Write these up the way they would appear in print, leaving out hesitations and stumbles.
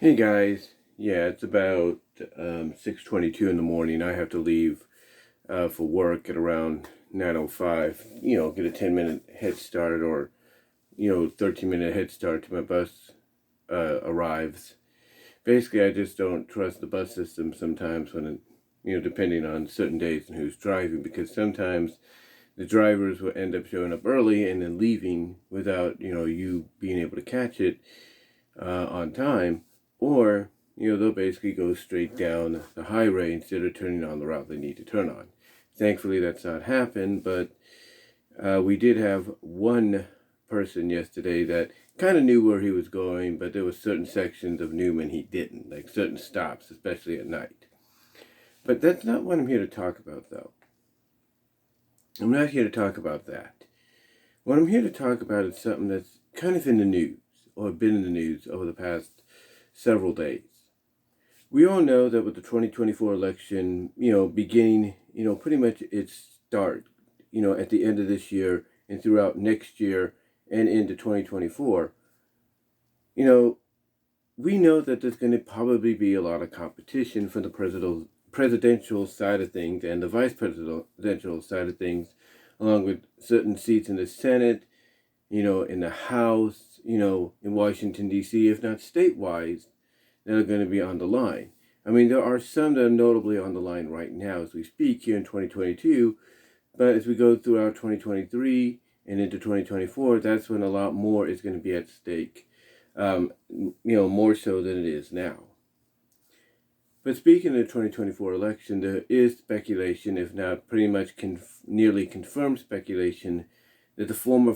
Hey guys, yeah, it's about 6:22 in the morning. I have to leave for work at around 9:05. Get a 10-minute head start or 13-minute head start till my bus arrives. Basically, I just don't trust the bus system sometimes when depending on certain days and who's driving, because sometimes the drivers will end up showing up early and then leaving without you being able to catch it on time, or they'll basically go straight down the highway instead of turning on the route they need to turn on. Thankfully, that's not happened, but we did have one person yesterday that kind of knew where he was going, but there were certain sections of Newman he didn't, like certain stops, especially at night. But that's not what I'm here to talk about, though. I'm not here to talk about that. What I'm here to talk about is something that's kind of in the news, or been in the news over the past several days. We all know that with the 2024 election, beginning, pretty much its start, at the end of this year and throughout next year and into 2024, we know that there's going to probably be a lot of competition for the presidential side of things and the vice presidential side of things, along with certain seats in the Senate, in the House, in Washington, D.C., if not statewide, that are going to be on the line. I mean, there are some that are notably on the line right now as we speak here in 2022, but as we go throughout 2023 and into 2024, that's when a lot more is going to be at stake, more so than it is now. But speaking of the 2024 election, there is speculation, if not pretty much nearly confirmed speculation, that the former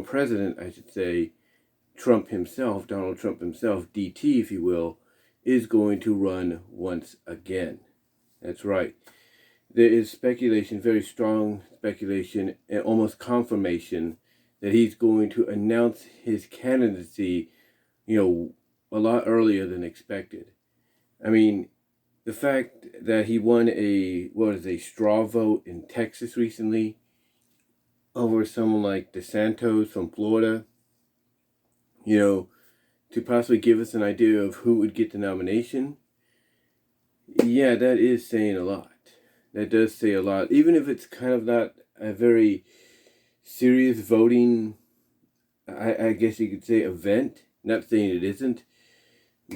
president, I should say, Donald Trump himself, DT, if you will, is going to run once again. That's right. There is speculation, very strong speculation, and almost confirmation that he's going to announce his candidacy, a lot earlier than expected. I mean, the fact that he won a straw vote in Texas recently over someone like DeSantis from Florida, to possibly give us an idea of who would get the nomination, yeah, that is saying a lot. That does say a lot, even if it's kind of not a very serious voting, I guess you could say, event. Not saying it isn't,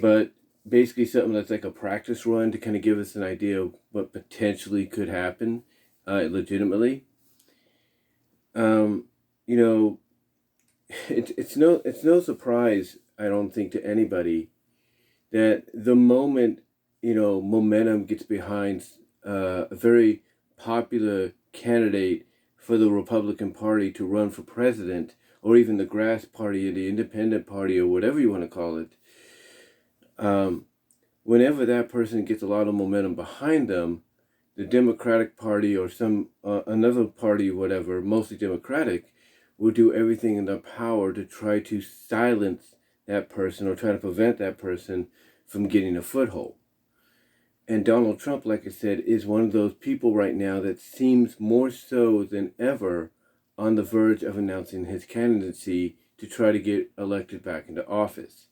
but basically something that's like a practice run to kind of give us an idea of what potentially could happen legitimately. It's no surprise, I don't think, to anybody that the moment momentum gets behind a very popular candidate for the Republican Party to run for president, or even the Grass Party or the Independent Party or whatever you want to call it, whenever that person gets a lot of momentum behind them, the Democratic Party or some another party, whatever, mostly Democratic, will do everything in their power to try to silence that person or try to prevent that person from getting a foothold. And Donald Trump, like I said, is one of those people right now that seems more so than ever on the verge of announcing his candidacy to try to get elected back into office.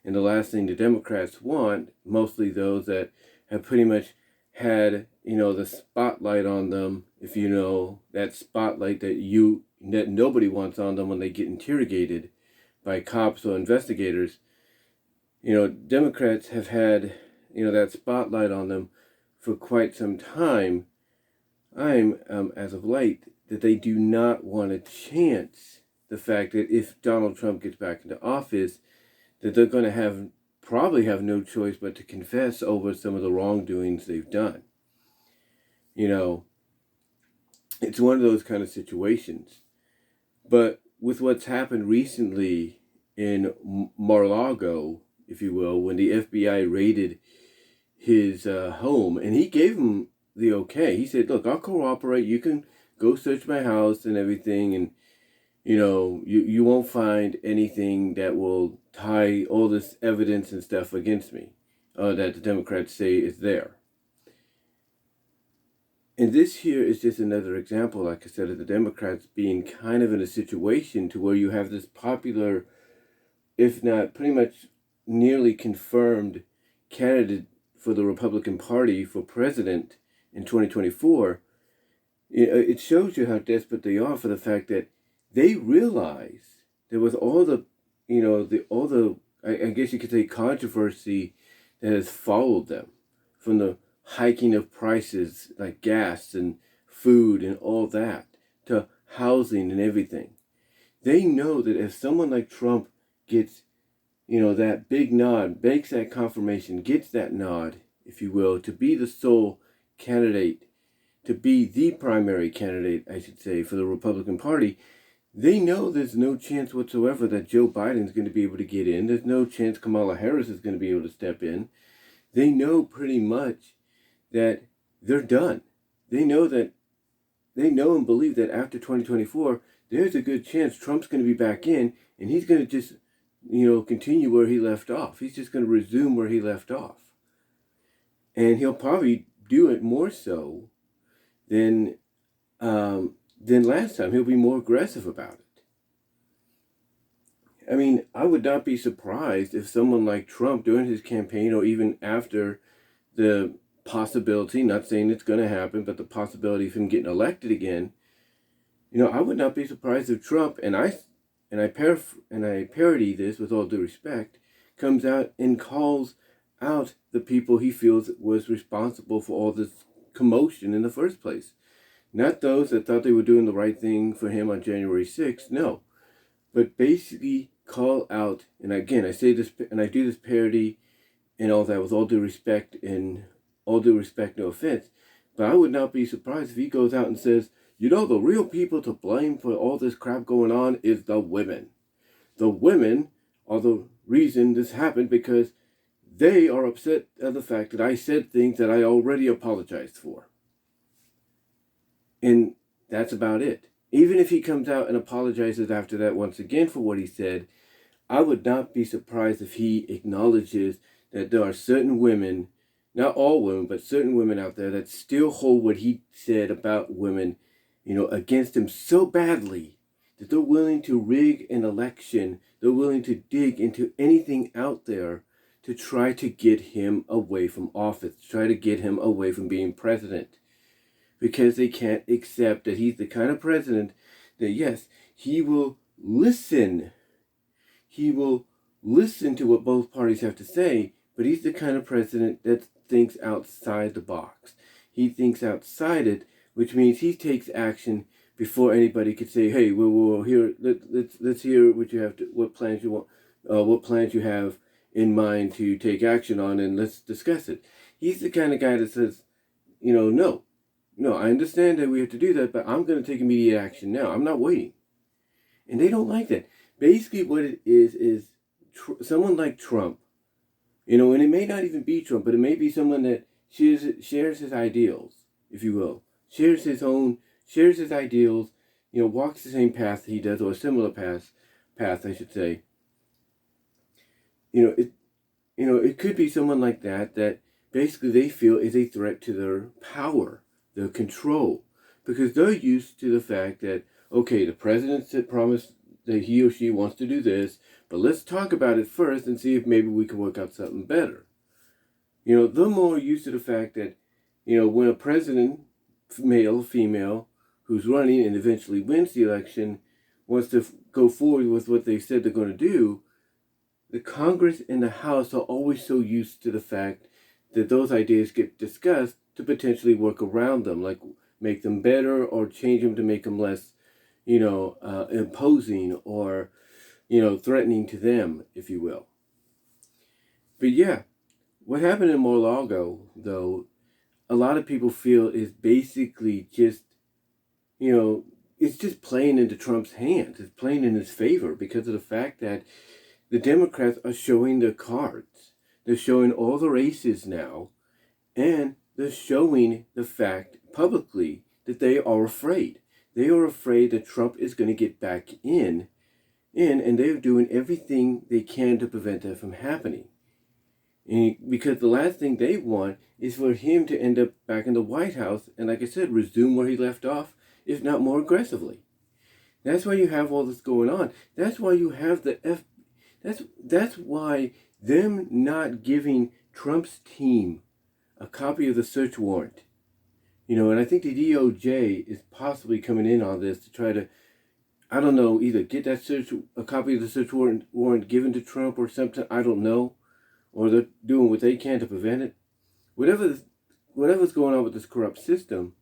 And the last thing the Democrats want, mostly those that have pretty much had, the spotlight on them, if you know, that spotlight that nobody wants on them when they get interrogated by cops or investigators. Democrats have had, that spotlight on them for quite some time. As of late, that they do not want to chance the fact that if Donald Trump gets back into office, that they're going to probably have no choice but to confess over some of the wrongdoings they've done. It's one of those kind of situations. But with what's happened recently in Mar-a-Lago, if you will, when the FBI raided his home, and he gave him the okay. He said, look, I'll cooperate. You can go search my house and everything, and you won't find anything that will tie all this evidence and stuff against me that the Democrats say is there. And this here is just another example, like I said, of the Democrats being kind of in a situation to where you have this popular, if not pretty much nearly confirmed candidate for the Republican Party for president in 2024, it shows you how desperate they are for the fact that they realize there was all the, I guess you could say, controversy that has followed them, from the hiking of prices like gas and food and all that, to housing and everything. They know that if someone like Trump gets, that big nod, makes that confirmation, gets that nod, if you will, to be the sole candidate, to be the primary candidate, I should say, for the Republican Party, they know there's no chance whatsoever that Joe Biden's going to be able to get in. There's no chance Kamala Harris is going to be able to step in. They know pretty much that they're done. They know and believe that after 2024, there's a good chance Trump's going to be back in, and he's going to just, continue where he left off. He's just going to resume where he left off. And he'll probably do it more so than last time. He'll be more aggressive about it. I mean, I would not be surprised if someone like Trump during his campaign, or even after the possibility, not saying it's going to happen, but the possibility of him getting elected again, I would not be surprised if Trump, and I parody this with all due respect, comes out and calls out the people he feels was responsible for all this commotion in the first place. Not those that thought they were doing the right thing for him on January 6th, no. But basically call out, and again, I say this, and I do this parody and all that with all due respect, no offense, but I would not be surprised if he goes out and says, the real people to blame for all this crap going on is the women. The women are the reason this happened because they are upset at the fact that I said things that I already apologized for. And that's about it. Even if he comes out and apologizes after that once again for what he said, I would not be surprised if he acknowledges that there are certain women, not all women, but certain women out there that still hold what he said about women, against him so badly that they're willing to rig an election. They're willing to dig into anything out there to try to get him away from office, to try to get him away from being president. Because they can't accept that he's the kind of president that, yes, he will listen. He will listen to what both parties have to say, but he's the kind of president that thinks outside the box. He thinks outside it, which means he takes action before anybody could say, "Hey, well, here, let's hear what you have to, what plans you want, what plans you have in mind to take action on, and let's discuss it." He's the kind of guy that says, no, I understand that we have to do that, but I'm going to take immediate action now. I'm not waiting, and they don't like that. Basically, what it is someone like Trump, and it may not even be Trump, but it may be someone that shares his ideals, if you will. Shares his ideals, walks the same path he does, or a similar path, I should say. It could be someone like that basically they feel is a threat to their power, their control, because they're used to the fact that, okay, the president promised that he or she wants to do this, but let's talk about it first and see if maybe we can work out something better. They're more used to the fact that, when a president, male, female, who's running and eventually wins the election, wants to go forward with what they said they're going to do, the Congress and the House are always so used to the fact that those ideas get discussed to potentially work around them, like make them better or change them to make them less, imposing or, threatening to them, if you will. But yeah, what happened in Mar-a-Lago, though, a lot of people feel is basically just, it's just playing into Trump's hands. It's playing in his favor because of the fact that the Democrats are showing their cards. They're showing all their aces now, and they're showing the fact publicly that they are afraid. They are afraid that Trump is going to get back in, and they're doing everything they can to prevent that from happening. And because the last thing they want is for him to end up back in the White House and, like I said, resume where he left off, if not more aggressively. That's why you have all this going on. That's why you have that's why them not giving Trump's team a copy of the search warrant. And I think the DOJ is possibly coming in on this to try to, I don't know, either get a copy of the search warrant given to Trump or something, I don't know, or they're doing what they can to prevent it. Whatever's going on with this corrupt system,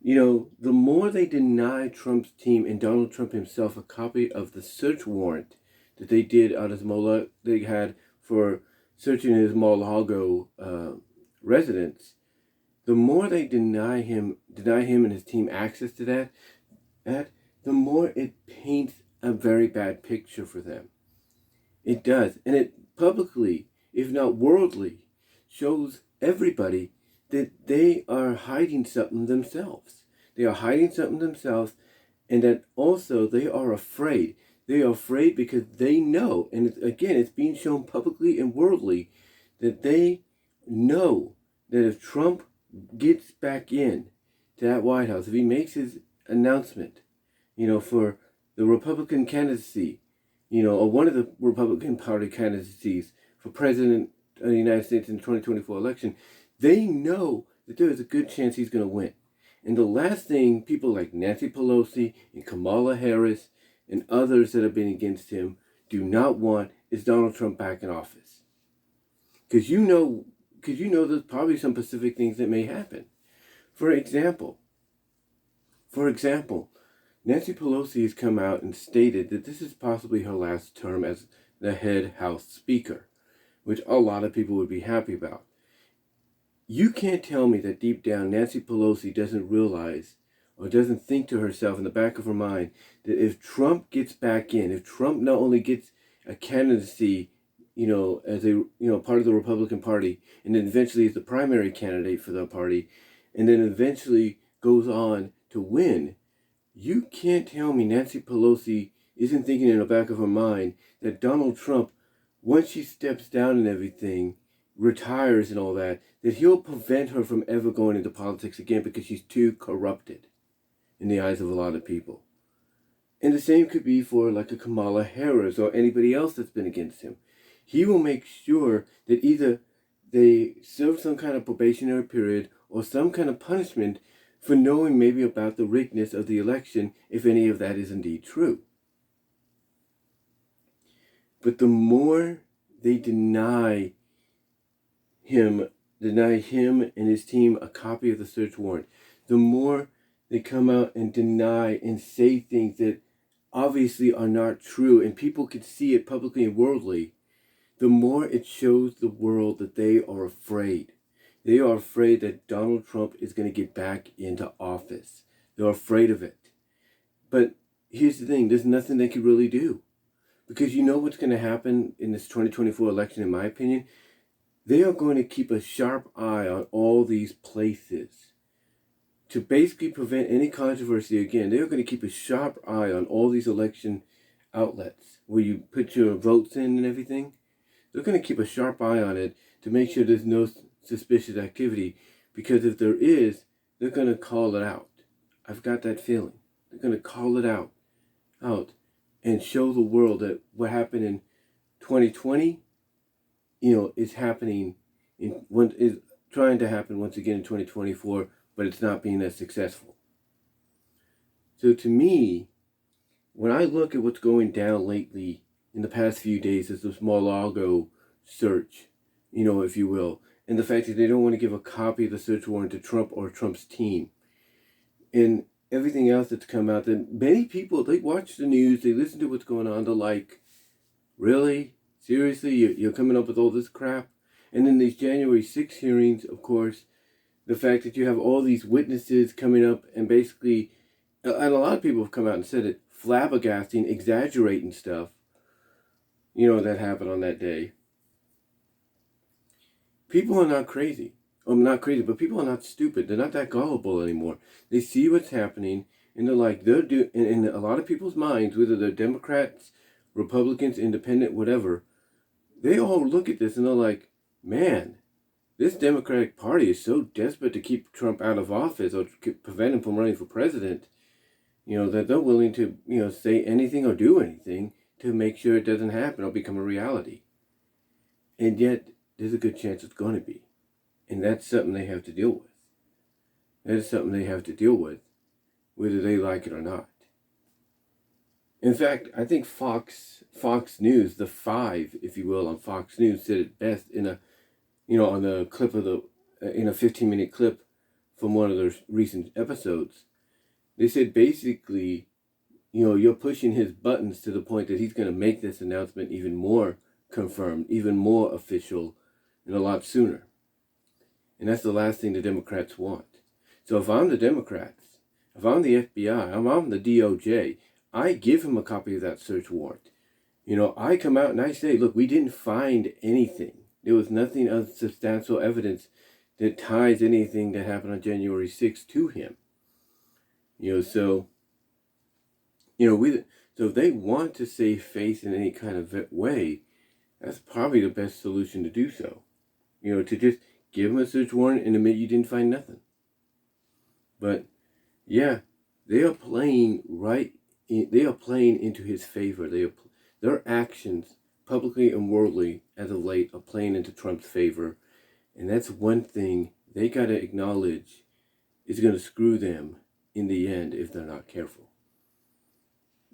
the more they deny Trump's team and Donald Trump himself a copy of the search warrant that they did out of they had for searching his Mar-a-Lago residence, the more they deny him and his team access to that, the more it paints a very bad picture for them. It does. And it publicly, if not worldly, shows everybody that they are hiding something themselves. They are hiding something themselves, and that also they are afraid. They are afraid because they know, and it's being shown publicly and worldly, that they know that if Trump gets back in to that White House, if he makes his announcement, for the Republican candidacy, or one of the Republican Party candidacies for president of the United States in the 2024 election, they know that there is a good chance he's going to win. And the last thing people like Nancy Pelosi and Kamala Harris and others that have been against him do not want is Donald Trump back in office. Because there's probably some specific things that may happen. For example, Nancy Pelosi has come out and stated that this is possibly her last term as the head House Speaker, which a lot of people would be happy about. You can't tell me that deep down Nancy Pelosi doesn't realize or doesn't think to herself in the back of her mind that if Trump gets back in, if Trump not only gets a candidacy, as a part of the Republican Party, and then eventually is the primary candidate for the party, and then eventually goes on to win, you can't tell me Nancy Pelosi isn't thinking in the back of her mind that Donald Trump, once she steps down and everything, retires and all that he'll prevent her from ever going into politics again because she's too corrupted in the eyes of a lot of people. And the same could be for like a Kamala Harris or anybody else that's been against him. He will make sure that either they serve some kind of probationary period or some kind of punishment for knowing maybe about the riggedness of the election, if any of that is indeed true. But the more they deny him and his team a copy of the search warrant, the more they come out and deny and say things that obviously are not true, and people can see it publicly and worldly, the more it shows the world that they are afraid. They are afraid that Donald Trump is going to get back into office. They're afraid of it. But here's the thing, there's nothing they can really do. Because you know what's going to happen in this 2024 election, in my opinion? They are going to keep a sharp eye on all these places to basically prevent any controversy again. They are going to keep a sharp eye on all these election outlets where you put your votes in and everything. They're going to keep a sharp eye on it to make sure there's no suspicious activity, because if there is, they're going to call it out. I've got that feeling. They're going to call it out and show the world that what happened in 2020, is happening is trying to happen once again in 2024, but it's not being as successful. So to me, when I look at what's going down lately in the past few days as this Mar-a-Lago search, if you will, and the fact that they don't want to give a copy of the search warrant to Trump or Trump's team, and everything else that's come out, that many people, they watch the news, they listen to what's going on, they're like, really? Seriously? You're coming up with all this crap? And then these January 6 hearings, of course, the fact that you have all these witnesses coming up and basically, and a lot of people have come out and said it, flabbergasting, exaggerating stuff, that happened on that day. People are not crazy. Not crazy, but people are not stupid. They're not that gullible anymore. They see what's happening, and they're like, in a lot of people's minds, whether they're Democrats, Republicans, Independent, whatever, they all look at this and they're like, man, this Democratic Party is so desperate to keep Trump out of office or to prevent him from running for president, that they're willing to, say anything or do anything to make sure it doesn't happen or become a reality. And yet, there's a good chance it's going to be. And that's something they have to deal with. That is something they have to deal with, whether they like it or not. In fact, I think Fox News, the five, if you will, on Fox News, said it best in on the clip of in a 15-minute clip from one of their recent episodes. They said basically, you're pushing his buttons to the point that he's going to make this announcement even more confirmed, even more official, and a lot sooner. And that's the last thing the Democrats want. So if I'm the Democrats, if I'm the FBI, if I'm the DOJ, I give him a copy of that search warrant. I come out and I say, look, we didn't find anything. There was nothing of substantial evidence that ties anything that happened on January 6th to him. So if they want to save face in any kind of way, that's probably the best solution to do so. To just give him a search warrant and admit you didn't find nothing. But yeah, they are playing into his favor. Their actions, publicly and worldly, as of late, are playing into Trump's favor. And that's one thing they got to acknowledge is going to screw them in the end if they're not careful.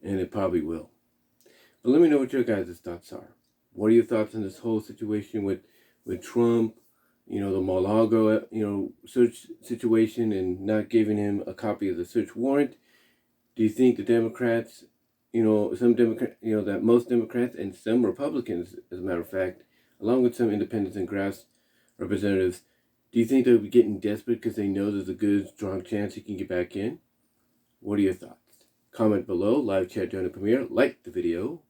And it probably will. But let me know what your guys' thoughts are. What are your thoughts on this whole situation with Trump, the Mar-a-Lago, search situation and not giving him a copy of the search warrant? Do you think the Democrats, that most Democrats and some Republicans, as a matter of fact, along with some independents and grass representatives, do you think they'll be getting desperate because they know there's a good, strong chance he can get back in? What are your thoughts? Comment below, live chat during the premiere, like the video.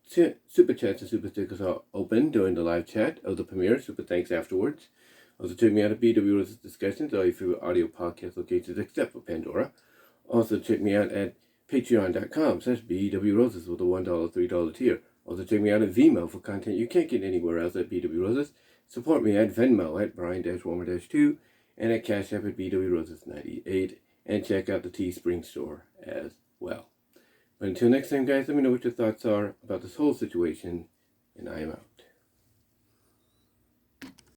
Super chats and super stickers are open during the live chat of the premiere. Super thanks afterwards. Also check me out at BW Roses Discussions, all your favorite audio podcast locations except for Pandora. Also check me out at patreon.com/BW Roses with a $1, $3 tier. Also check me out at VENMO for content you can't get anywhere else at BW Roses. Support me at Venmo at Brian-Warmer-2 and at Cash App at BW Roses 98. And check out the Teespring store as well. But until next time, guys, let me know what your thoughts are about this whole situation, and I am out.